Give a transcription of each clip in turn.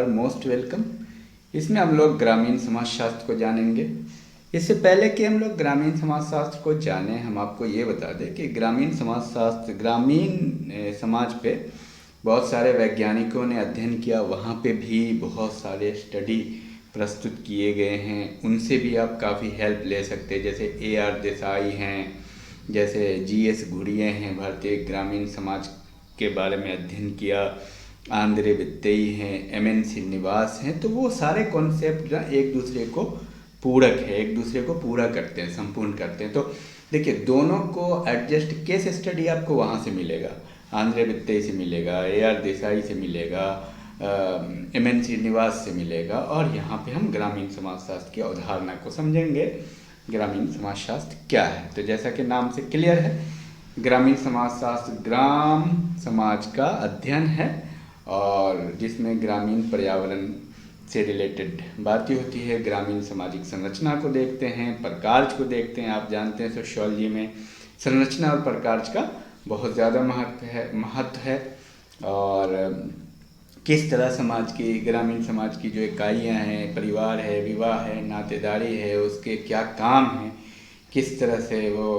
Most welcome. इसमें हम लोग ग्रामीण समाजशास्त्र को जानेंगे। इससे पहले कि हम लोग ग्रामीण समाजशास्त्र को जानें, हम आपको ये बता दें कि ग्रामीण समाजशास्त्र ग्रामीण समाज पे बहुत सारे वैज्ञानिकों ने अध्ययन किया। वहाँ पे भी बहुत सारे स्टडी प्रस्तुत किए गए हैं, उनसे भी आप काफ़ी हेल्प ले सकते हैं। जैसे AR देसाई हैं, जैसे GS घुड़िये हैं, भारतीय ग्रामीण समाज के बारे में अध्ययन किया। आंद्रे वित्तेई हैं, MN श्रीनिवास हैं। तो वो सारे कॉन्सेप्ट ना एक दूसरे को पूरक है, एक दूसरे को पूरा करते हैं, संपूर्ण करते हैं। तो देखिए, दोनों को एडजस्ट केस स्टडी आपको वहाँ से मिलेगा, आंद्रे वित्तेई से मिलेगा, AR देसाई से मिलेगा, MN श्रीनिवास से मिलेगा। और यहाँ पे हम ग्रामीण समाजशास्त्र की अवधारणा को समझेंगे। ग्रामीण समाजशास्त्र क्या है? तो जैसा कि नाम से क्लियर है, ग्रामीण समाजशास्त्र ग्राम समाज का अध्ययन है और जिसमें ग्रामीण पर्यावरण से रिलेटेड बातें होती है। ग्रामीण सामाजिक संरचना को देखते हैं, प्रकार्य को देखते हैं। आप जानते हैं सोशियोलॉजी में संरचना और प्रकार्य का बहुत ज़्यादा महत्व है और किस तरह समाज की, ग्रामीण समाज की जो इकाइयाँ हैं, परिवार है, विवाह है, नातेदारी है, उसके क्या काम हैं, किस तरह से वो,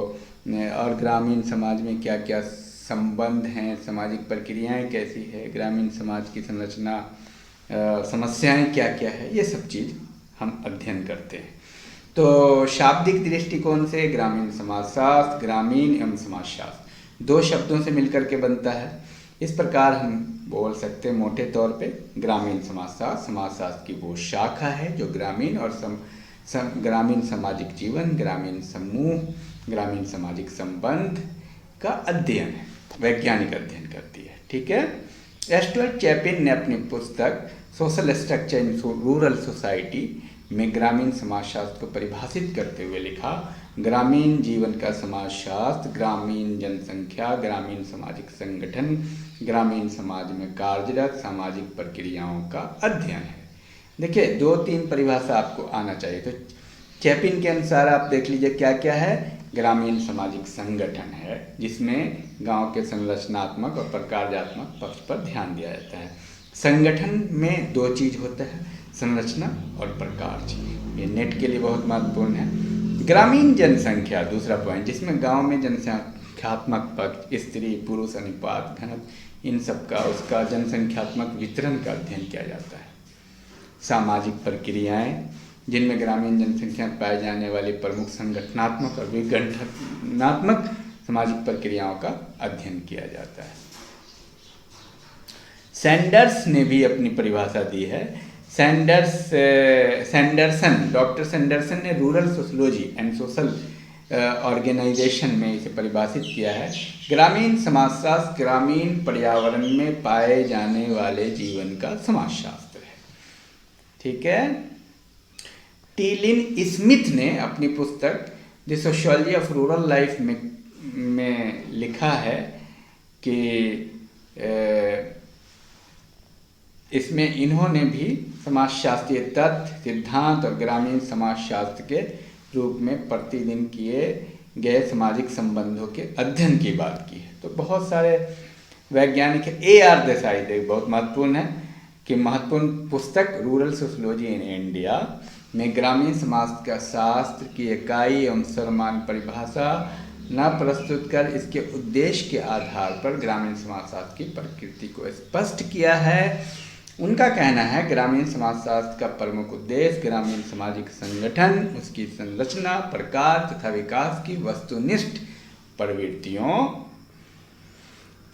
और ग्रामीण समाज में क्या क्या संबंध हैं, सामाजिक प्रक्रियाएं कैसी है, ग्रामीण समाज की संरचना, समस्याएं क्या क्या है, ये सब चीज़ हम अध्ययन करते हैं। तो शाब्दिक दृष्टिकोण से ग्रामीण समाजशास्त्र ग्रामीण एवं समाजशास्त्र दो शब्दों से मिलकर के बनता है। इस प्रकार हम बोल सकते हैं मोटे तौर पे, ग्रामीण समाजशास्त्र समाजशास्त्र की वो शाखा है जो ग्रामीण और ग्रामीण सामाजिक जीवन, ग्रामीण समूह, ग्रामीण सामाजिक संबंध का अध्ययन है, वैज्ञानिक अध्ययन करती है। ठीक है। एस्टुअर्ट चैपिन ने अपनी पुस्तक social structure in rural society में ग्रामीण समाजशास्त्र को परिभाषित करते हुए लिखा, ग्रामीण जीवन का समाजशास्त्र ग्रामीण जनसंख्या, ग्रामीण सामाजिक संगठन, ग्रामीण समाज में कार्यरत सामाजिक प्रक्रियाओं का अध्ययन है। देखिए, 2-3 परिभाषा आपको आना चाहिए। तो चैपिन के अनुसार आप देख लीजिए क्या क्या है। ग्रामीण सामाजिक संगठन है जिसमें गांव के संरचनात्मक और प्रकार्यात्मक पक्ष पर ध्यान दिया जाता है। संगठन में 2 चीज़ होता है, संरचना और प्रकार। ये नेट के लिए बहुत महत्वपूर्ण है। ग्रामीण जनसंख्या दूसरा पॉइंट, जिसमें गांव में जनसंख्यात्मक पक्ष, स्त्री पुरुष अनुपात, घनत्व, इन सब का उसका जनसंख्यात्मक वितरण का अध्ययन किया जाता है। सामाजिक प्रक्रियाएं, जिनमें ग्रामीण जनसंख्या में पाए जाने वाली प्रमुख संगठनात्मक और विघटनात्मक सामाजिक प्रक्रियाओं का अध्ययन किया जाता है। सैंडर्स ने भी अपनी परिभाषा दी है। डॉक्टर सैंडरसन ने rural sociology and social organisation में इसे परिभाषित किया है। ग्रामीण समाजशास्त्र ग्रामीण पर्यावरण में पाए जाने वाले जीवन का समाजशास्त्र है। ठीक है। टीलिन स्मिथ ने अपनी पुस्तक the sociology of rural life में लिखा है कि इसमें इन्होंने भी समाजशास्त्रीय तथ्य, सिद्धांत और ग्रामीण समाजशास्त्र के रूप में प्रतिदिन किए गए सामाजिक संबंधों के अध्ययन की बात की है। तो बहुत सारे वैज्ञानिक AR देसाई बहुत महत्वपूर्ण है कि महत्वपूर्ण पुस्तक रूरल सोशियोलॉजी इन इंडिया में ग्रामीण समाज का शास्त्र की इकाई एवं सर्वमान्य परिभाषा न प्रस्तुत कर इसके उद्देश्य के आधार पर ग्रामीण समाजशास्त्र की प्रकृति को स्पष्ट किया है। उनका कहना है, ग्रामीण समाजशास्त्र का प्रमुख उद्देश्य ग्रामीण सामाजिक संगठन, उसकी संरचना, प्रकार तथा विकास की वस्तुनिष्ठ प्रवृत्तियों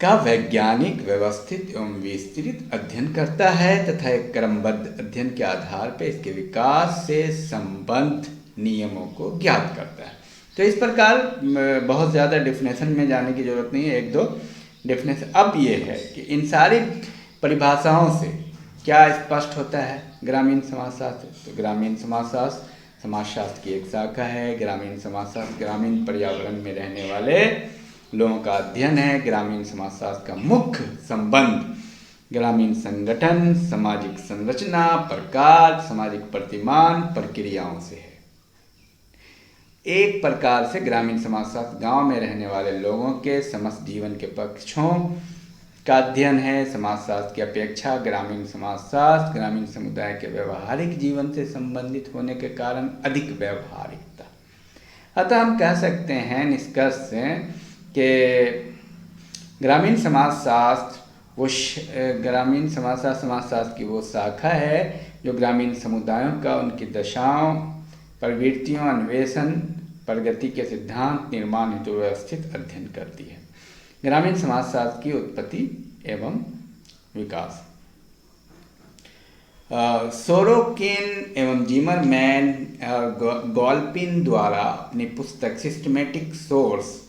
का वैज्ञानिक, व्यवस्थित एवं विस्तृत अध्ययन करता है तथा एक क्रमबद्ध अध्ययन के आधार पर इसके विकास से संबद्ध नियमों को ज्ञात करता है। तो इस प्रकार बहुत ज़्यादा डेफिनेशन में जाने की जरूरत नहीं है, 1-2 डेफिनेशन। अब ये है कि इन सारी परिभाषाओं से क्या स्पष्ट होता है ग्रामीण समाजशास्त्र? तो ग्रामीण समाजशास्त्र समाजशास्त्र की एक शाखा है। ग्रामीण समाजशास्त्र ग्रामीण पर्यावरण में रहने वाले लोगों का अध्ययन है। ग्रामीण समाजशास्त्र का मुख्य संबंध ग्रामीण संगठन, सामाजिक संरचना, प्रकार, सामाजिक प्रतिमान, प्रक्रियाओं से है। एक प्रकार से ग्रामीण समाजशास्त्र गांव में रहने वाले लोगों के समस्त जीवन के पक्षों का अध्ययन है। समाजशास्त्र की अपेक्षा ग्रामीण समाजशास्त्र ग्रामीण समुदाय के व्यवहारिक जीवन से संबंधित होने के कारण अधिक व्यवहारिकता। अतः हम कह सकते हैं निष्कर्ष से कि ग्रामीण समाजशास्त्र ग्रामीण समाजशास्त्र की वो शाखा है जो ग्रामीण समुदायों का उनकी दशाओं, प्रवृत्तियों, अन्वेषण, प्रगति के सिद्धांत निर्माण हेतु व्यवस्थित अध्ययन करती है। ग्रामीण समाजशास्त्र की उत्पत्ति एवं विकास। सोरोकिन एवं जिमरमैन और गॉल्पिन द्वारा अपनी पुस्तक systematic source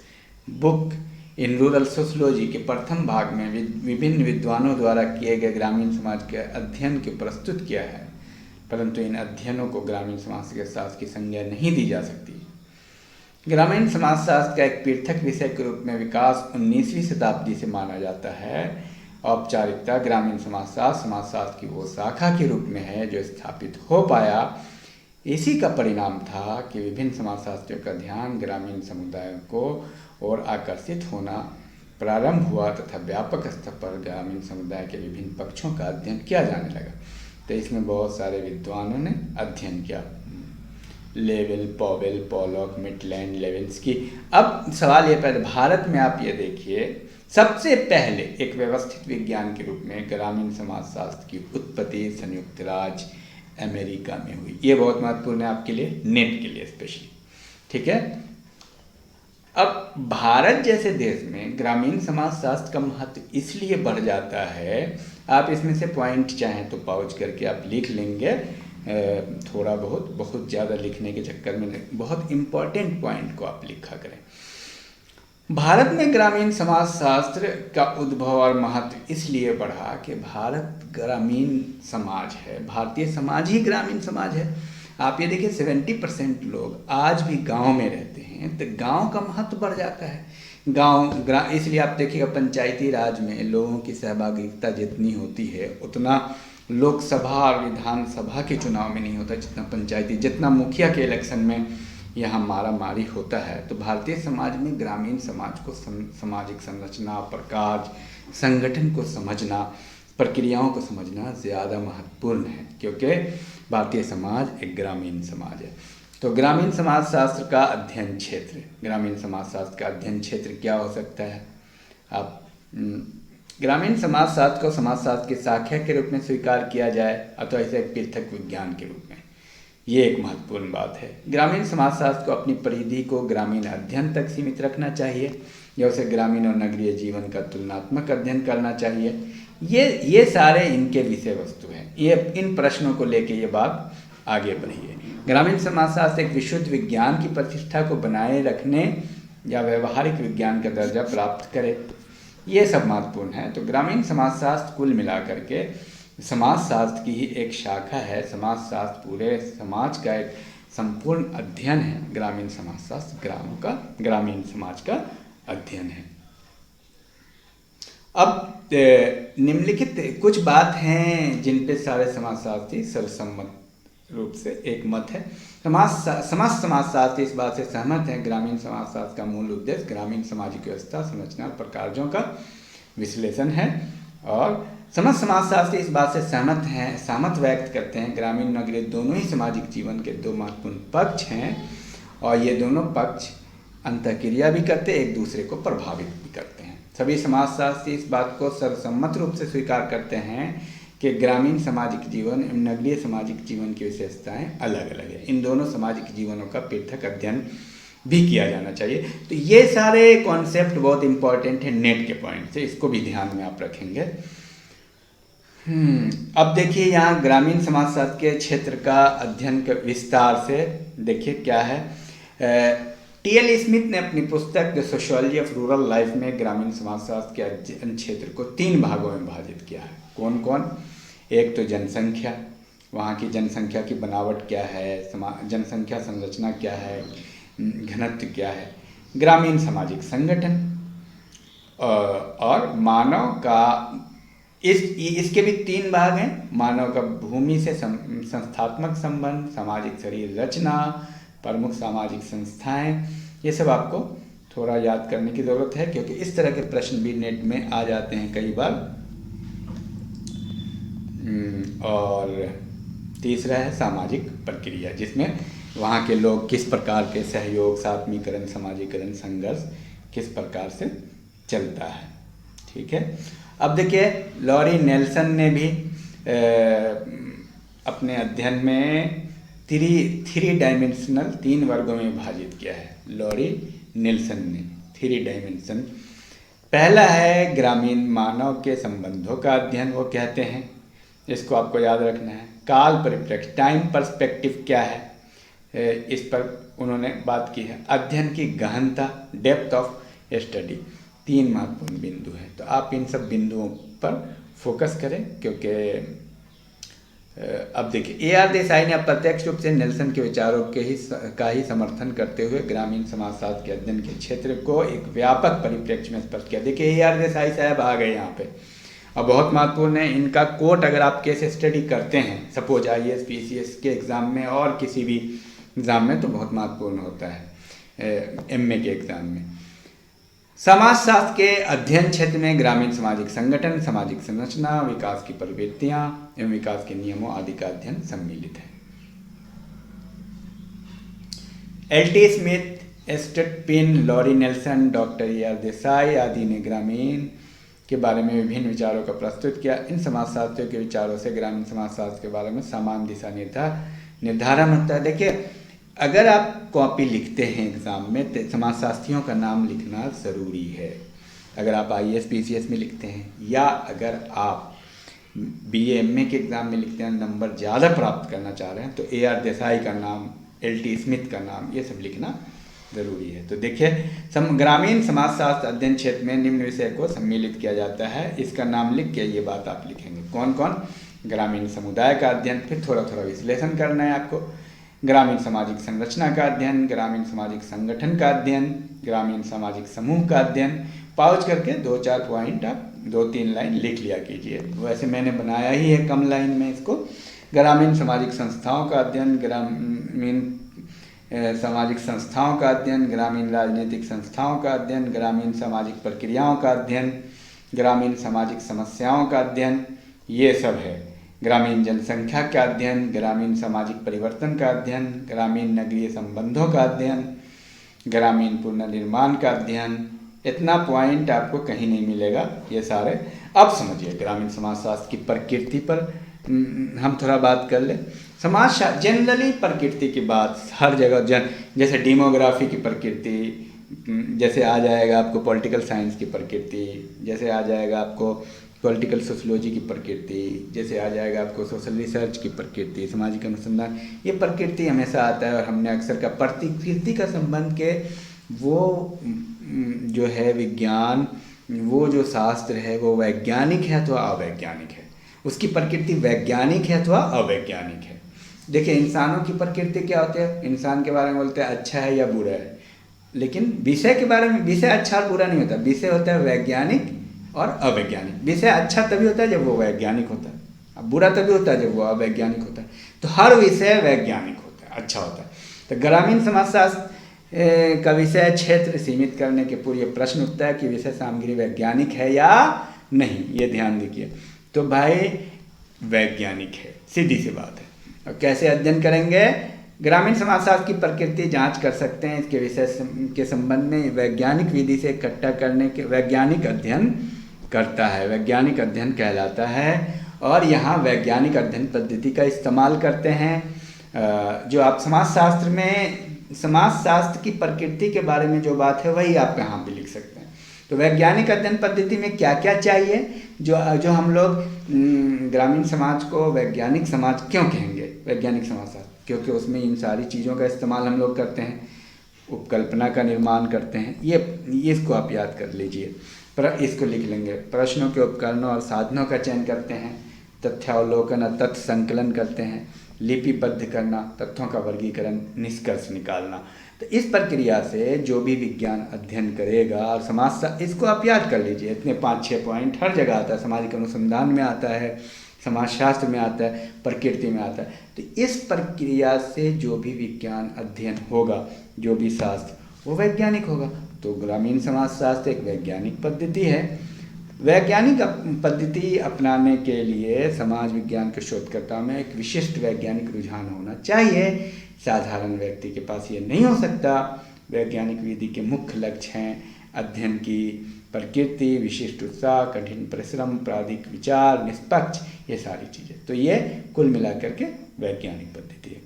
book in rural sociology के प्रथम भाग में विभिन्न विद्वानों द्वारा किए गए ग्रामीण समाज के अध्ययन को प्रस्तुत किया है, परंतु इन अध्ययनों को ग्रामीण समाजशास्त्र की संज्ञा नहीं दी जा सकती। ग्रामीण समाजशास्त्र का एक पृथक विषय के रूप में विकास 19वीं शताब्दी से माना जाता है। औपचारिकता ग्रामीण समाजशास्त्र की वो शाखा के रूप में है जो स्थापित हो पाया। इसी का परिणाम था कि विभिन्न समाजशास्त्रियों का ध्यान ग्रामीण समुदायों को और आकर्षित होना प्रारंभ हुआ तथा व्यापक स्तर पर ग्रामीण समुदाय के विभिन्न पक्षों का अध्ययन किया जाने लगा। तो इसमें बहुत सारे विद्वानों ने अध्ययन किया, लेवेल, पॉवेल, पॉलॉक, मिटलैंड, लेविन्स्की। अब सवाल ये पैदा, भारत में आप ये देखिए, सबसे पहले एक व्यवस्थित विज्ञान के रूप में ग्रामीण समाजशास्त्र की उत्पत्ति संयुक्त राज्य अमेरिका में हुई। ये बहुत महत्वपूर्ण है आपके लिए, नेट के लिए स्पेशली, ठीक है। अब भारत जैसे देश में ग्रामीण समाजशास्त्र का महत्व इसलिए बढ़ जाता है, आप इसमें से पॉइंट चाहें तो पाउच करके आप लिख लेंगे, थोड़ा बहुत ज़्यादा लिखने के चक्कर में बहुत इम्पॉर्टेंट पॉइंट को आप लिखा करें। भारत में ग्रामीण समाजशास्त्र का उद्भव और महत्व इसलिए बढ़ा कि भारत ग्रामीण समाज है, भारतीय समाज ही ग्रामीण समाज है। आप ये देखिए 70% लोग आज भी गांव में रहते हैं, तो गांव का महत्व बढ़ जाता है। इसलिए आप देखिएगा पंचायती राज में लोगों की सहभागिता जितनी होती है उतना लोकसभा और विधानसभा के चुनाव में नहीं होता जितना मुखिया के इलेक्शन में यहाँ मारामारी होता है। तो भारतीय समाज में ग्रामीण समाज को सामाजिक संरचना, प्रकार, संगठन को समझना, प्रक्रियाओं को समझना ज़्यादा महत्वपूर्ण है, क्योंकि भारतीय समाज एक ग्रामीण समाज है। तो ग्रामीण समाजशास्त्र का अध्ययन क्षेत्र, ग्रामीण समाजशास्त्र का अध्ययन क्षेत्र क्या हो सकता है? आप ग्रामीण समाजशास्त्र को समाजशास्त्र की शाखा के रूप में स्वीकार किया जाए अथवा इसे एक पृथक विज्ञान के रूप में, ये एक महत्वपूर्ण बात है। ग्रामीण समाजशास्त्र को अपनी परिधि को ग्रामीण अध्ययन तक सीमित रखना चाहिए या उसे ग्रामीण और नगरीय जीवन का तुलनात्मक अध्ययन करना चाहिए। ये सारे इनके विषय वस्तु हैं। ये इन प्रश्नों को लेके ये बात आगे बढ़ी है। ग्रामीण समाजशास्त्र एक विशुद्ध विज्ञान की प्रतिष्ठा को बनाए रखने या व्यवहारिक विज्ञान का दर्जा प्राप्त करे, ये सब महत्वपूर्ण है। तो ग्रामीण समाजशास्त्र कुल मिलाकर के समाजशास्त्र की ही एक शाखा है। समाजशास्त्र पूरे समाज का एक संपूर्ण अध्ययन है। ग्रामीण समाजशास्त्र ग्रामीण समाज का अध्ययन है। अब निम्नलिखित कुछ बात हैं जिन पे सारे समाजशास्त्री सर्वसम्मत रूप से एक मत है। समाजशास्त्री इस बात से सहमत है ग्रामीण समाजशास्त्र का मूल उद्देश्य ग्रामीण सामाजिक व्यवस्था, संरचना और प्रकारों का विश्लेषण है। और समाजशास्त्री इस बात से सहमत व्यक्त करते हैं ग्रामीण नगरीय दोनों ही सामाजिक जीवन के दो महत्वपूर्ण पक्ष हैं और ये दोनों पक्ष अंतःक्रिया भी करते हैं, एक दूसरे को प्रभावित भी करते हैं। सभी समाजशास्त्री इस बात को सर्वसम्मत रूप से स्वीकार करते हैं कि ग्रामीण सामाजिक जीवन एवं नगरीय सामाजिक जीवन की विशेषताएं अलग अलग है। इन दोनों सामाजिक जीवनों का पृथक अध्ययन भी किया जाना चाहिए। तो ये सारे कॉन्सेप्ट बहुत इंपॉर्टेंट है नेट के पॉइंट से, इसको भी ध्यान में आप रखेंगे। अब देखिए यहाँ ग्रामीण समाजशास्त्र के क्षेत्र का अध्ययन के विस्तार से देखिए क्या है। टी.एल. स्मिथ ने अपनी पुस्तक the sociology of rural life में ग्रामीण समाजशास्त्र के अध्ययन क्षेत्र को 3 भागों में विभाजित किया है। कौन कौन? एक तो जनसंख्या, वहाँ की जनसंख्या की बनावट क्या है, जनसंख्या संरचना क्या है, घनत्व क्या है, ग्रामीण सामाजिक संगठन और मानव का इसके भी 3 भाग हैं। मानव का भूमि से संस्थात्मक संबंध, सामाजिक शरीर रचना, प्रमुख सामाजिक संस्थाएं, ये सब आपको थोड़ा याद करने की ज़रूरत है, क्योंकि इस तरह के प्रश्न भी नेट में आ जाते हैं कई बार। और तीसरा है सामाजिक प्रक्रिया, जिसमें वहाँ के लोग किस प्रकार के सहयोग, सात्मीकरण, समाजीकरण, संघर्ष किस प्रकार से चलता है। ठीक है। अब देखिए, लॉरी नेल्सन ने भी अपने अध्ययन में थ्री डायमेंशनल 3 वर्गों में विभाजित किया है। लॉरी नेल्सन ने 3 डायमेंशन। पहला है ग्रामीण मानव के संबंधों का अध्ययन, वो कहते हैं, इसको आपको याद रखना है। काल परिप्रेक्ष्य, टाइम पर्सपेक्टिव क्या है, इस पर उन्होंने बात की है। अध्ययन की गहनता, डेप्थ ऑफ स्टडी, 3 महत्वपूर्ण बिंदु हैं। तो आप इन सब बिंदुओं पर फोकस करें, क्योंकि अब देखिए, AR देसाई ने अप्रत्यक्ष रूप से नेल्सन के विचारों का ही समर्थन करते हुए ग्रामीण समाजशास्त्र के अध्ययन के क्षेत्र को एक व्यापक परिप्रेक्ष्य में स्पष्ट किया। देखिए, AR देसाई साहब आ गए यहाँ पे, और बहुत महत्वपूर्ण है इनका कोट। अगर आप केस स्टडी करते हैं, सपोज IAS PCS के एग्ज़ाम में और किसी भी एग्ज़ाम में, तो बहुत महत्वपूर्ण होता है MA के एग्ज़ाम में। समाजशास्त्र के अध्ययन क्षेत्र में ग्रामीण सामाजिक संगठन, सामाजिक संरचना, विकास की प्रवृत्तियां एवं विकास के नियमों आदि का अध्ययन सम्मिलित है। LT स्मिथ, एस्टेट पिन, Lowry Nelson, doctor AR Desai आदि ने ग्रामीण के बारे में विभिन्न विचारों का प्रस्तुत किया। इन समाजशास्त्रियों के विचारों से ग्रामीण समाजशास्त्र के बारे में समान दिशा निर्धारण होता है। देखिए, अगर आप कॉपी लिखते हैं एग्ज़ाम में, तो समाजशास्त्रियों का नाम लिखना ज़रूरी है। अगर आप IAS PCS में लिखते हैं, या अगर आप BA MA के एग्ज़ाम में लिखते हैं, नंबर ज़्यादा प्राप्त करना चाह रहे हैं, तो AR देसाई का नाम, LT स्मिथ का नाम, ये सब लिखना ज़रूरी है। तो देखिए, ग्रामीण समाजशास्त्र अध्ययन क्षेत्र में निम्न विषय को सम्मिलित किया जाता है। इसका नाम लिख के ये बात आप लिखेंगे, कौन कौन? ग्रामीण समुदाय का अध्ययन, फिर थोड़ा थोड़ा विश्लेषण करना है आपको। ग्रामीण सामाजिक संरचना का अध्ययन, ग्रामीण सामाजिक संगठन का अध्ययन, ग्रामीण सामाजिक समूह का अध्ययन। पाउच करके 2-4 पॉइंट आप 2-3 लाइन लिख लिया कीजिए। वैसे मैंने बनाया ही है कम लाइन में इसको। ग्रामीण सामाजिक संस्थाओं का अध्ययन, ग्रामीण सामाजिक संस्थाओं का अध्ययन, ग्रामीण राजनीतिक संस्थाओं का अध्ययन, ग्रामीण सामाजिक प्रक्रियाओं का अध्ययन, ग्रामीण सामाजिक समस्याओं का अध्ययन, ये सब है। ग्रामीण जनसंख्या का अध्ययन, ग्रामीण सामाजिक परिवर्तन का अध्ययन, ग्रामीण नगरीय संबंधों का अध्ययन, ग्रामीण पुनर्निर्माण का अध्ययन। इतना पॉइंट आपको कहीं नहीं मिलेगा, ये सारे। अब समझिए, ग्रामीण समाजशास्त्र की प्रकृति पर हम थोड़ा बात कर ले। समाजशास्त्र जनरली प्रकृति की बात हर जगह, जैसे डेमोग्राफी की प्रकृति, जैसे आ जाएगा आपको पॉलिटिकल साइंस की प्रकृति, जैसे आ जाएगा आपको पॉलिटिकल सोशोलॉजी की प्रकृति, जैसे आ जाएगा आपको सोशल रिसर्च की प्रकृति, सामाजिक अनुसंधान, ये प्रकृति हमेशा आता है। और हमने अक्सर का प्रकृति का संबंध के वो जो है विज्ञान, वो जो शास्त्र है वो वैज्ञानिक है अथवा अवैज्ञानिक है, उसकी प्रकृति वैज्ञानिक है अथवा अवैज्ञानिक है। देखिए, इंसानों की प्रकृति क्या होती है? इंसान के बारे में बोलते हैं अच्छा है या बुरा है, लेकिन विषय के बारे में, विषय अच्छा और बुरा नहीं होता, विषय होता है वैज्ञानिक और अवैज्ञानिक। विषय अच्छा तभी होता है जब वो वैज्ञानिक होता है, अब बुरा तभी होता है जब वो अवैज्ञानिक होता है। तो हर विषय वैज्ञानिक होता है, अच्छा होता है। तो ग्रामीण समाजशास्त्र का विषय क्षेत्र सीमित करने के पूर्व ये प्रश्न उठता है कि विषय सामग्री वैज्ञानिक है या नहीं, ये ध्यान दीजिए। तो भाई वैज्ञानिक है, सीधी सी बात है। और कैसे अध्ययन करेंगे? ग्रामीण समाजशास्त्र की प्रकृति जांच कर सकते हैं, इसके विषय के संबंध में वैज्ञानिक विधि से इकट्ठा करने के वैज्ञानिक अध्ययन करता है, वैज्ञानिक अध्ययन कहलाता है। और यहाँ वैज्ञानिक अध्ययन पद्धति का इस्तेमाल करते हैं। जो आप समाजशास्त्र में, समाजशास्त्र की प्रकृति के बारे में जो बात है वही आप यहाँ पे लिख सकते हैं। तो वैज्ञानिक अध्ययन पद्धति में क्या क्या चाहिए, जो हम लोग ग्रामीण समाज को वैज्ञानिक समाज क्यों कहेंगे? वैज्ञानिक समाजशास्त्र क्योंकि उसमें इन सारी चीज़ों का इस्तेमाल हम लोग करते हैं, उपकल्पना का निर्माण करते हैं। ये इसको आप याद कर लीजिए, इसको लिख लेंगे। प्रश्नों के उपकरणों और साधनों का चयन करते हैं, तथ्यावलोकन और तथ्य संकलन करते हैं, लिपिबद्ध करना, तथ्यों का वर्गीकरण, निष्कर्ष निकालना। तो इस प्रक्रिया से जो भी विज्ञान अध्ययन करेगा, और समाज, इसको आप याद कर लीजिए, इतने 5-6 पॉइंट हर जगह आता है। सामाजिक अनुसंधान में आता है, समाजशास्त्र में आता है, प्रकृति में आता है। तो इस प्रक्रिया से जो भी विज्ञान अध्ययन होगा, जो भी शास्त्र, वो वैज्ञानिक होगा। तो ग्रामीण समाजशास्त्र एक वैज्ञानिक पद्धति है। वैज्ञानिक पद्धति अपनाने के लिए समाज विज्ञान के शोधकर्ता में एक विशिष्ट वैज्ञानिक रुझान होना चाहिए। साधारण व्यक्ति के पास ये नहीं हो सकता। वैज्ञानिक विधि के मुख्य लक्ष्य हैं अध्ययन की प्रकृति, विशिष्ट उत्साह, कठिन परिश्रम, प्राधिक विचार, निष्पक्ष, ये सारी चीज़ें। तो ये कुल मिलाकर के वैज्ञानिक पद्धति है।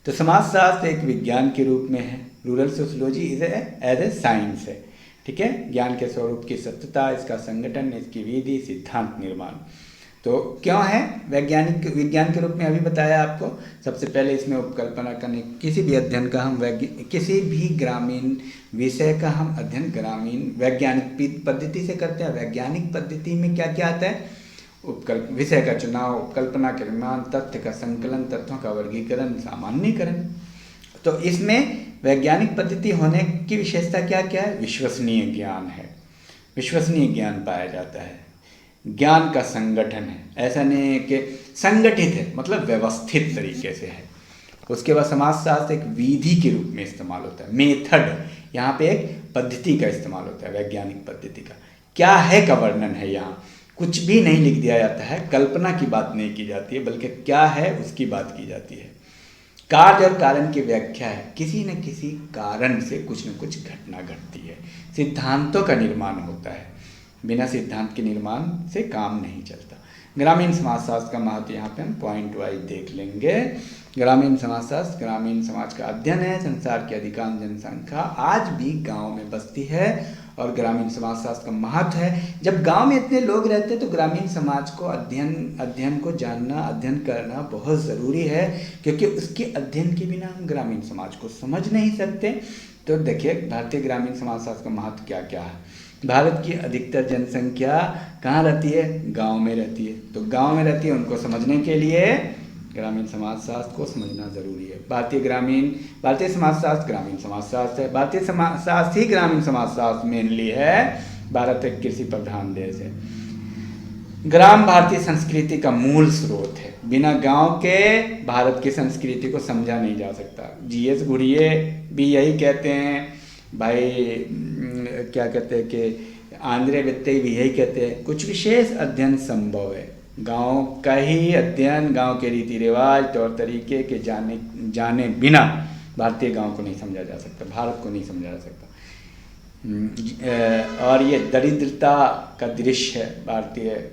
तो समाजशास्त्र एक विज्ञान के रूप में है। Rural sociology is as a science है, ठीक है। ज्ञान के स्वरूप की सत्यता, इसका संगठन, इसकी विधि, सिद्धांत निर्माण। तो क्यों है वैज्ञानिक विज्ञान के रूप में, अभी बताया आपको। सबसे पहले इसमें उपकल्पना करने, किसी भी अध्ययन का हम किसी भी ग्रामीण विषय का हम अध्ययन ग्रामीण वैज्ञानिक पद्धति से करते हैं। वैज्ञानिक पद्धति में क्या क्या आता है? विषय का चुनाव, उपकल्पना का निर्माण, तथ्य का संकलन, तथ्यों का वर्गीकरण, सामान्यीकरण। तो इसमें वैज्ञानिक पद्धति होने की विशेषता क्या क्या है? विश्वसनीय ज्ञान है, विश्वसनीय ज्ञान पाया जाता है, ज्ञान का संगठन है, ऐसा नहीं है कि संगठित है, मतलब व्यवस्थित तरीके से है। उसके बाद समाजशास्त्र एक विधि के रूप में इस्तेमाल होता है, मेथड, यहाँ पे एक पद्धति का इस्तेमाल होता है, वैज्ञानिक पद्धति का। क्या है का वर्णन है, यहाँ कुछ भी नहीं लिख दिया जाता है, कल्पना की बात नहीं की जाती है, बल्कि क्या है उसकी बात की जाती है। कार्य और कारण की व्याख्या है, किसी न किसी कारण से कुछ न कुछ घटना घटती है। सिद्धांतों का निर्माण होता है, बिना सिद्धांत के निर्माण से काम नहीं चलता। ग्रामीण समाजशास्त्र का महत्व यहाँ पे हम पॉइंट वाइज देख लेंगे। ग्रामीण समाजशास्त्र ग्रामीण समाज का अध्ययन है। संसार की अधिकांश जनसंख्या आज भी गांव में बसती है और ग्रामीण समाजशास्त्र का महत्व है। जब गांव में इतने लोग रहते हैं तो ग्रामीण समाज को अध्ययन को जानना, अध्ययन करना बहुत ज़रूरी है, क्योंकि उसके अध्ययन के बिना हम ग्रामीण समाज को समझ नहीं सकते। तो देखिए भारतीय ग्रामीण समाजशास्त्र का महत्व क्या क्या है। भारत की अधिकतर जनसंख्या कहाँ रहती है? गांव में रहती है। तो गांव में रहती है, उनको समझने के लिए ग्रामीण समाजशास्त्र को समझना जरूरी है। भारतीय समाजशास्त्र ग्रामीण समाजशास्त्र है। भारतीय समाजशास्त्र ही ग्रामीण समाजशास्त्र मेनली है। भारत एक कृषि प्रधान देश है। ग्राम भारतीय संस्कृति का मूल स्रोत है। बिना गांव के भारत की संस्कृति को समझा नहीं जा सकता। जीएस घुरिये भी यही कहते हैं भाई, क्या कहते हैं कि आंद्रे वित्ते भी यही कहते हैं, कुछ विशेष अध्ययन संभव है। गांव का ही अध्ययन, गांव के रीति रिवाज, तौर तरीके के जाने बिना भारतीय गांव को नहीं समझा जा सकता, भारत को नहीं समझा जा सकता। और ये दरिद्रता का दृश्य है भारतीय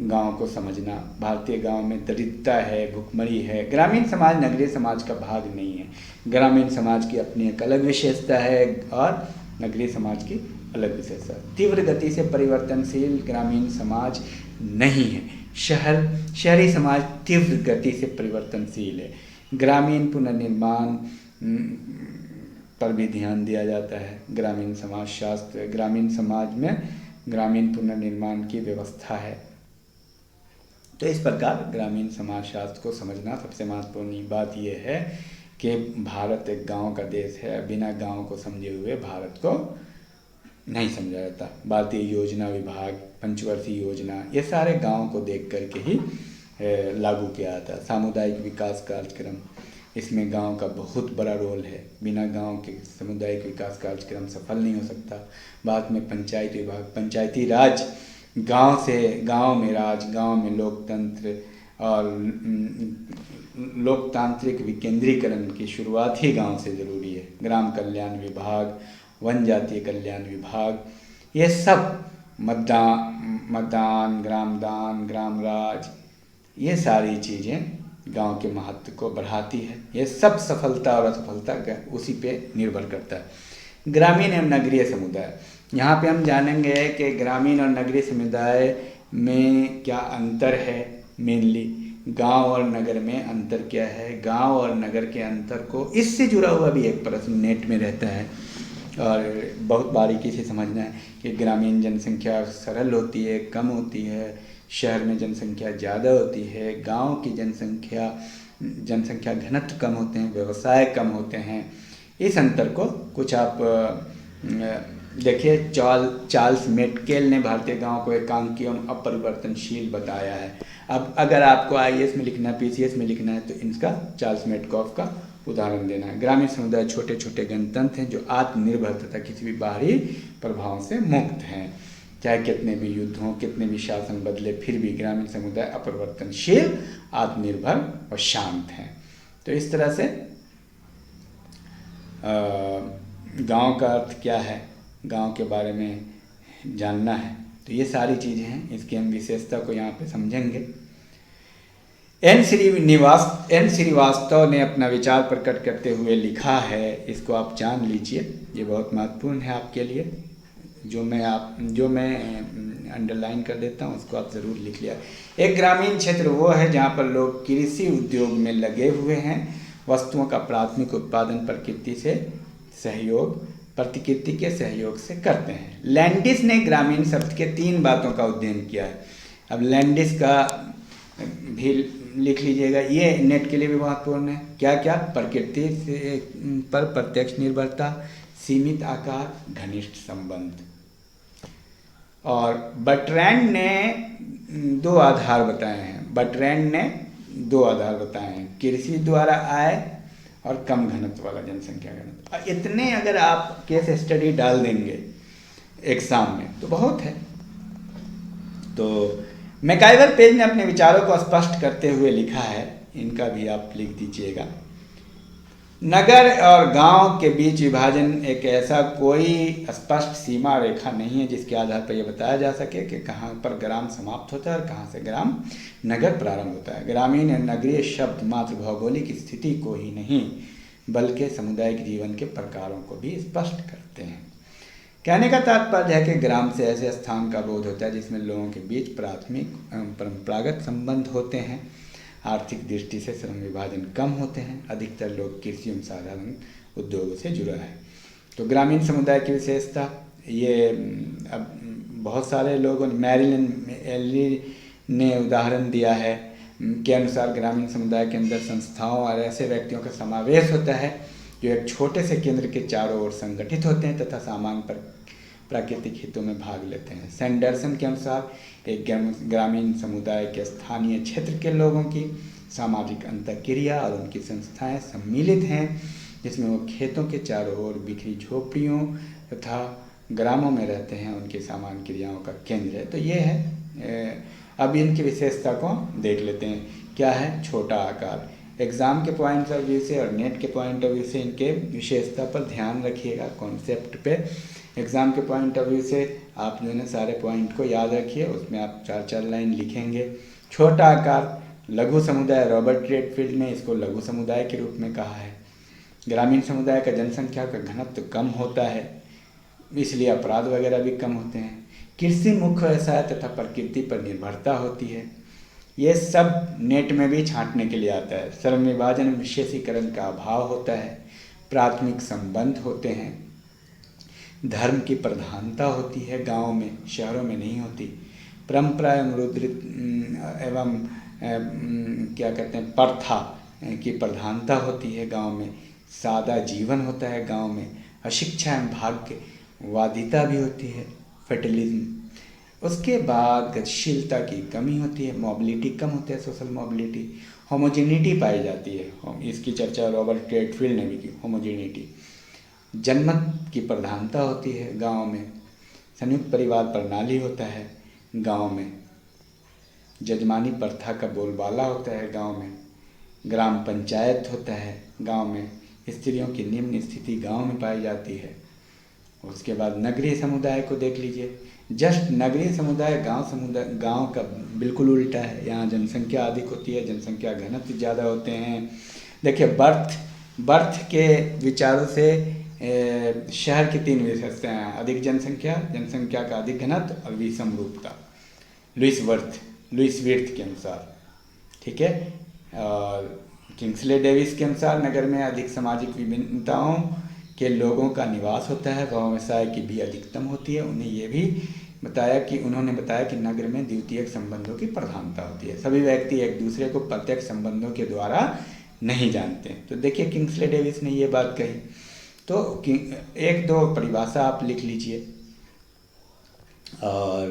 गांव को समझना। भारतीय गांव में दरिद्रता है, भुखमरी है। ग्रामीण समाज नगरीय समाज का भाग नहीं है। ग्रामीण समाज की अपनी एक अलग विशेषता है और नगरीय समाज की अलग विशेषता। तीव्र गति से परिवर्तनशील ग्रामीण समाज नहीं है। शहरी समाज तीव्र गति से परिवर्तनशील है। ग्रामीण पुनर्निर्माण पर भी ध्यान दिया जाता है। ग्रामीण समाजशास्त्र, ग्रामीण समाज में ग्रामीण पुनर्निर्माण की व्यवस्था है। तो इस प्रकार ग्रामीण समाजशास्त्र को समझना सबसे महत्वपूर्ण बात यह है कि भारत एक गांव का देश है। बिना गांव को समझे हुए भारत को नहीं समझा जाता। भारतीय योजना विभाग, पंचवर्षीय योजना, ये सारे गांव को देख करके ही लागू किया जाता है। सामुदायिक विकास कार्यक्रम, इसमें गांव का बहुत बड़ा रोल है। बिना गांव के सामुदायिक विकास कार्यक्रम सफल नहीं हो सकता। बाद में पंचायत विभाग, पंचायती राज, गांव में राज, गांव में लोकतंत्र और लोकतांत्रिक विकेंद्रीकरण की शुरुआत ही गांव से ज़रूरी है। ग्राम कल्याण विभाग, वन जातीय कल्याण विभाग, ये सब मतदान, ग्रामदान, ग्राम राज, ये सारी चीज़ें गांव के महत्व को बढ़ाती है। ये सब सफलता और असफलता का उसी पे निर्भर करता है। ग्रामीण एवं नगरीय समुदाय, यहाँ पे हम जानेंगे कि ग्रामीण और नगरीय समुदाय में क्या अंतर है। मेनली गांव और नगर में अंतर क्या है, गांव और नगर के अंतर को, इससे जुड़ा हुआ भी एक प्रश्न नेट में रहता है और बहुत बारीकी से समझना है कि ग्रामीण जनसंख्या सरल होती है, कम होती है, शहर में जनसंख्या ज़्यादा होती है, गांव की जनसंख्या घनत्व कम होते हैं, व्यवसाय कम होते हैं। इस अंतर को कुछ आप देखिए, चार्ल्स मेटकेल ने भारतीय गांव को एकांकी एवं अपरिवर्तनशील बताया है। अब अगर आपको आईएएस में लिखना है, पीसीएस में लिखना है, तो इनका चार्ल्स मेटकॉफ का उदाहरण देना है। ग्रामीण समुदाय छोटे छोटे गणतंत्र हैं जो आत्मनिर्भर तथा किसी भी बाहरी प्रभाव से मुक्त हैं। चाहे कितने भी युद्ध हों, कितने भी शासन बदले, फिर भी ग्रामीण समुदाय अपरिवर्तनशील, आत्मनिर्भर और शांत हैं। तो इस तरह से गांव का अर्थ क्या है, गांव के बारे में जानना है। तो ये सारी चीज़ें हैं, इसकी हम विशेषता को यहाँ पे समझेंगे। एन श्रीवास्तव ने अपना विचार प्रकट करते हुए लिखा है, इसको आप जान लीजिए, ये बहुत महत्वपूर्ण है आपके लिए। जो मैं अंडरलाइन कर देता हूँ उसको आप ज़रूर लिख लिया। एक ग्रामीण क्षेत्र वो है जहाँ पर लोग कृषि उद्योग में लगे हुए हैं, वस्तुओं का प्राथमिक उत्पादन प्रकृति के सहयोग से करते हैं। लैंडिस ने ग्रामीण शब्द के 3 बातों का अध्ययन किया है। अब लैंडिस का भी लिख लीजिएगा, ये नेट के लिए भी महत्वपूर्ण है। क्या क्या? प्रकृति से पर प्रत्यक्ष निर्भरता, सीमित आकार, घनिष्ठ संबंध। और बर्ट्रैंड ने 2 आधार बताए हैं, कृषि द्वारा आय और कम घनत्व वाला जनसंख्या घनत्व। इतने अगर आप केस स्टडी डाल देंगे एग्जाम में तो बहुत है। तो मैकाइवर पेज ने अपने विचारों को स्पष्ट करते हुए लिखा है, इनका भी आप लिख दीजिएगा। नगर और गांव के बीच विभाजन एक ऐसा कोई स्पष्ट सीमा रेखा नहीं है जिसके आधार पर यह बताया जा सके कि कहाँ पर ग्राम समाप्त होता है और कहाँ से ग्राम नगर प्रारंभ होता है। ग्रामीण या नगरीय शब्द मात्र भौगोलिक स्थिति को ही नहीं बल्कि सामुदायिक जीवन के प्रकारों को भी स्पष्ट करते हैं। कहने का तात्पर्य है कि ग्राम से ऐसे स्थान का बोध होता है जिसमें लोगों के बीच प्राथमिक एवं परंपरागत संबंध होते हैं। आर्थिक दृष्टि से श्रम विभाजन कम होते हैं। अधिकतर लोग कृषि एवं साधारण उद्योगों से जुड़ा है। तो ग्रामीण समुदाय की विशेषता ये अब बहुत सारे लोगों, मैरिलन एली ने उदाहरण दिया है के अनुसार ग्रामीण समुदाय के अंदर संस्थाओं और ऐसे व्यक्तियों का समावेश होता है जो एक छोटे से केंद्र के चारों ओर संगठित होते हैं तथा सामान्य पर प्राकृतिक हितों में भाग लेते हैं। सैंडरसन के अनुसार एक ग्रामीण समुदाय के स्थानीय क्षेत्र के लोगों की सामाजिक अंतःक्रिया और उनकी संस्थाएं सम्मिलित हैं जिसमें वो खेतों के चारों ओर बिखरी झोपड़ियों तथा ग्रामों में रहते हैं, उनकी सामान्य क्रियाओं का केंद्र है। तो ये है। अब इनकी विशेषता को देख लेते हैं। क्या है? छोटा आकार। एग्ज़ाम के पॉइंट ऑफ व्यू से और नेट के पॉइंट ऑफ व्यू से इनके विशेषता पर ध्यान रखिएगा, कॉन्सेप्ट पे। एग्ज़ाम के पॉइंट ऑफ व्यू से आप जो है ना सारे पॉइंट को याद रखिए, उसमें आप 4-4 लाइन लिखेंगे। छोटा आकार, लघु समुदाय, रॉबर्ट रेडफील्ड ने इसको लघु समुदाय के रूप में कहा है। ग्रामीण समुदाय का जनसंख्या का घनत्व कम होता है, इसलिए अपराध वगैरह भी कम होते हैं। कृषि मुख्य व्यवसाय तथा प्रकृति पर निर्भरता होती है। ये सब नेट में भी छांटने के लिए आता है। श्रम विभाजन विशेषीकरण का अभाव होता है। प्राथमिक संबंध होते हैं। धर्म की प्रधानता होती है गाँव में, शहरों में नहीं होती। परंपरा एवं क्या कहते हैं प्रथा की प्रधानता होती है गांव में। सादा जीवन होता है गांव में। अशिक्षा एवं भाग्यवादिता भी होती है, फेटलिज्म। उसके बाद गतिशीलता की कमी होती है, मोबिलिटी कम होती है, सोशल मोबिलिटी। होमोजेनिटी पाई जाती है, इसकी चर्चा रॉबर्ट रेडफील्ड ने भी की। होमोजेनिटी। जनमत की प्रधानता होती है गांव में। संयुक्त परिवार प्रणाली होता है गांव में। जजमानी प्रथा का बोलबाला होता है गांव में। ग्राम पंचायत होता है गांव में। स्त्रियों की निम्न स्थिति गांव में पाई जाती है। उसके बाद नगरीय समुदाय को देख लीजिए। जस्ट नगरीय समुदाय गांव का बिल्कुल उल्टा है। यहाँ जनसंख्या अधिक होती है, जनसंख्या घनत्व ज़्यादा होते हैं। देखिए बर्थ के विचारों से शहर की 3 विशेषताएं हैं: अधिक जनसंख्या, जनसंख्या का अधिक घनत्व और विषमरूपता। लुइस वर्थ के अनुसार, ठीक है। और किंग्सले डेविस के अनुसार नगर में अधिक सामाजिक विभिन्नताओं के लोगों का निवास होता है, व्यवसाय की भी अधिकतम होती है। उन्होंने बताया कि नगर में द्वितीयक संबंधों की प्रधानता होती है। सभी व्यक्ति एक दूसरे को प्रत्यक्ष संबंधों के द्वारा नहीं जानते। तो देखिए किंग्सले डेविस ने ये बात कही। तो 1-2 परिभाषा आप लिख लीजिए। और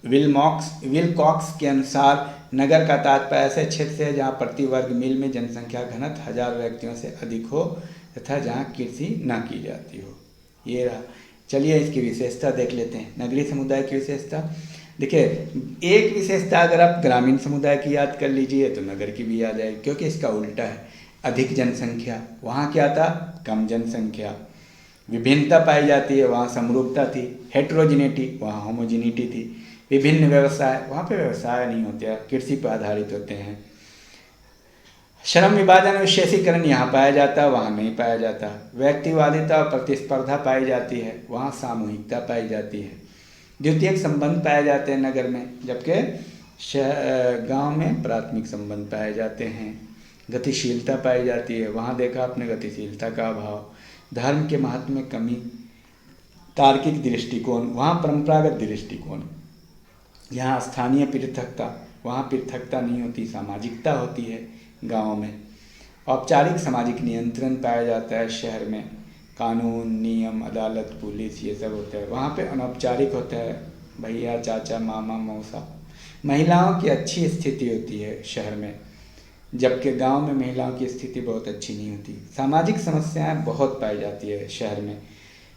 विलकॉक्स के अनुसार नगर का तात्पर्य ऐसे क्षेत्र से जहाँ प्रति वर्ग मील में जनसंख्या घनत्व 1000 व्यक्तियों से अधिक हो तथा जहाँ कृषि न की जाती हो। ये रहा। चलिए इसकी विशेषता देख लेते हैं। नगरीय समुदाय की विशेषता देखिए, एक विशेषता अगर आप ग्रामीण समुदाय की याद कर लीजिए तो नगर की भी याद आएगी, क्योंकि इसका उल्टा है। अधिक जनसंख्या, वहाँ क्या था? कम जनसंख्या। विभिन्नता पाई जाती है, वहाँ समरूपता थी। हेट्रोजिनिटी, वहाँ होमोजिनिटी थी। विभिन्न व्यवसाय, वहाँ पे व्यवसाय नहीं होते, कृषि पर आधारित होते हैं। श्रम विभाजन विशेषीकरण यहाँ पाया जाता है, वहाँ नहीं पाया जाता। व्यक्तिवादिता और प्रतिस्पर्धा पाई जाती है, वहाँ सामूहिकता पाई जाती है। द्वितीयक संबंध पाए जाते हैं नगर में, जबकि गांव में प्राथमिक संबंध पाए जाते हैं। गतिशीलता पाई जाती है, वहाँ देखा आपने गतिशीलता का अभाव। धर्म के महत्व में कमी। तार्किक दृष्टिकोण, वहाँ परंपरागत दृष्टिकोण। यहाँ स्थानीय पृथकता, वहाँ पृथकता नहीं होती, सामाजिकता होती है गाँव में। औपचारिक सामाजिक नियंत्रण पाया जाता है शहर में। कानून, नियम, अदालत, पुलिस, ये सब होता है। वहाँ पे अनौपचारिक होता है, भैया, चाचा, मामा, मौसा। महिलाओं की अच्छी स्थिति होती है शहर में, जबकि गांव में महिलाओं की स्थिति बहुत अच्छी नहीं होती। सामाजिक समस्याएं बहुत पाई जाती है शहर में।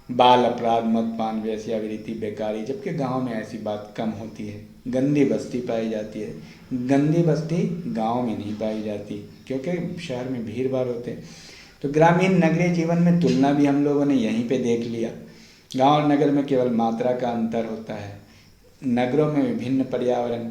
बाल अपराध, मद्यपान, वेश्यावृत्ति, बेकारी, जबकि गांव में ऐसी बात कम होती है। गंदी बस्ती पाई जाती है। गंदी बस्ती गांव में नहीं पाई जाती, क्योंकि शहर में भीड़ भाड़ होते हैं। तो ग्रामीण नगरीय जीवन में तुलना भी हम लोगों ने यहीं पे देख लिया। गांव और नगर में केवल मात्रा का अंतर होता है। नगरों में विभिन्न पर्यावरण,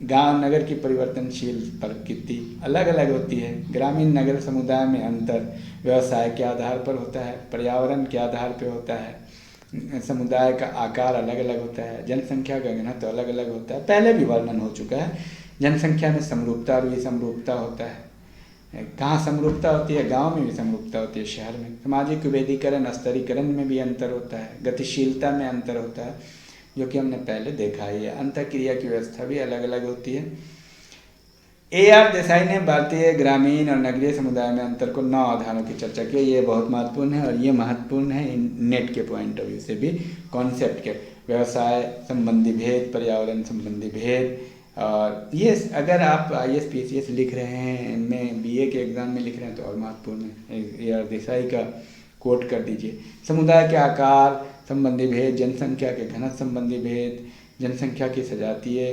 गांव नगर की परिवर्तनशील प्रकृति अलग अलग होती है। ग्रामीण नगर समुदाय में अंतर व्यवसाय के आधार पर होता है, पर्यावरण के आधार पर होता है, समुदाय का आकार अलग अलग होता है, जनसंख्या का घनत्व अलग अलग होता है। पहले भी वर्णन हो चुका है। जनसंख्या में समरूपता और विसमरूपता होता है। कहाँ समरूपता होती है? गांव में भी समरूपता होती है, शहर में। सामाजिक विभेदीकरण, स्तरीकरण में भी अंतर होता है। गतिशीलता में अंतर होता है, जो कि हमने पहले देखा ही है। अंतःक्रिया की व्यवस्था भी अलग अलग होती है। A.R. देसाई ने भारतीय ग्रामीण और नगरीय समुदाय में अंतर को 9 आधारों की चर्चा की। ये बहुत महत्वपूर्ण है, और ये महत्वपूर्ण है नेट के पॉइंट ऑफ व्यू से भी, कॉन्सेप्ट के। व्यवसाय संबंधी भेद, पर्यावरण संबंधी भेद। और ये अगर आप IAS PCS लिख रहे हैं, में BA के एग्ज़ाम में लिख रहे हैं, तो और महत्वपूर्ण है। A.R. देसाई का कोट कर दीजिए। समुदाय के आकार संबंधी भेद, जनसंख्या के घनत्व संबंधी भेद, जनसंख्या की सजातीय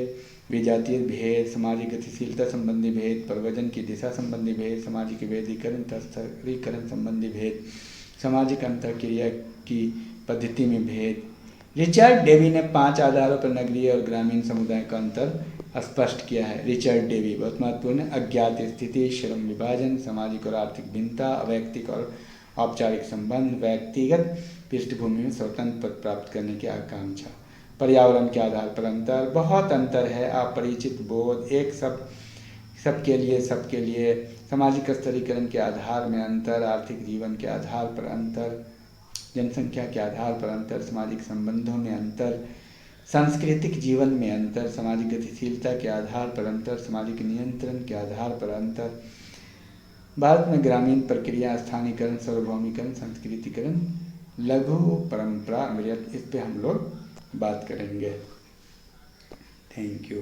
विजातीय भेद, सामाजिक गतिशीलता संबंधी भेद, प्रव्रजन की दिशा संबंधी भेद, सामाजिक विभेदीकरण स्तरीकरण संबंधी भेद, सामाजिक अंतःक्रिया की पद्धति में भेद। रिचर्ड डेवी ने 5 आधारों पर नगरीय और ग्रामीण समुदाय का अंतर स्पष्ट किया है। रिचर्ड डेवी बहुत महत्वपूर्ण है। अज्ञात स्थिति, श्रम विभाजन, सामाजिक और आर्थिक भिन्नता, अवैयक्तिक और औपचारिक संबंध, व्यक्तिगत पृष्ठभूमि में स्वतंत्र पद प्राप्त करने की आकांक्षा, पर्यावरण के आधार पर अंतर। बहुत अंतर है। अपरिचित बोध, एक सबके लिए, सामाजिक स्तरीकरण के आधार में अंतर, आर्थिक जीवन के आधार पर अंतर, जनसंख्या के आधार पर अंतर, सामाजिक संबंधों में अंतर, सांस्कृतिक जीवन में अंतर, सामाजिक गतिशीलता के आधार पर अंतर, सामाजिक नियंत्रण के आधार पर अंतर। भारत में ग्रामीण प्रक्रिया, स्थानीयकरण, सार्वभौमिकरण, संस्कृतिकरण, लघु परंपरा, इस पे हम लोग बात करेंगे। Thank you.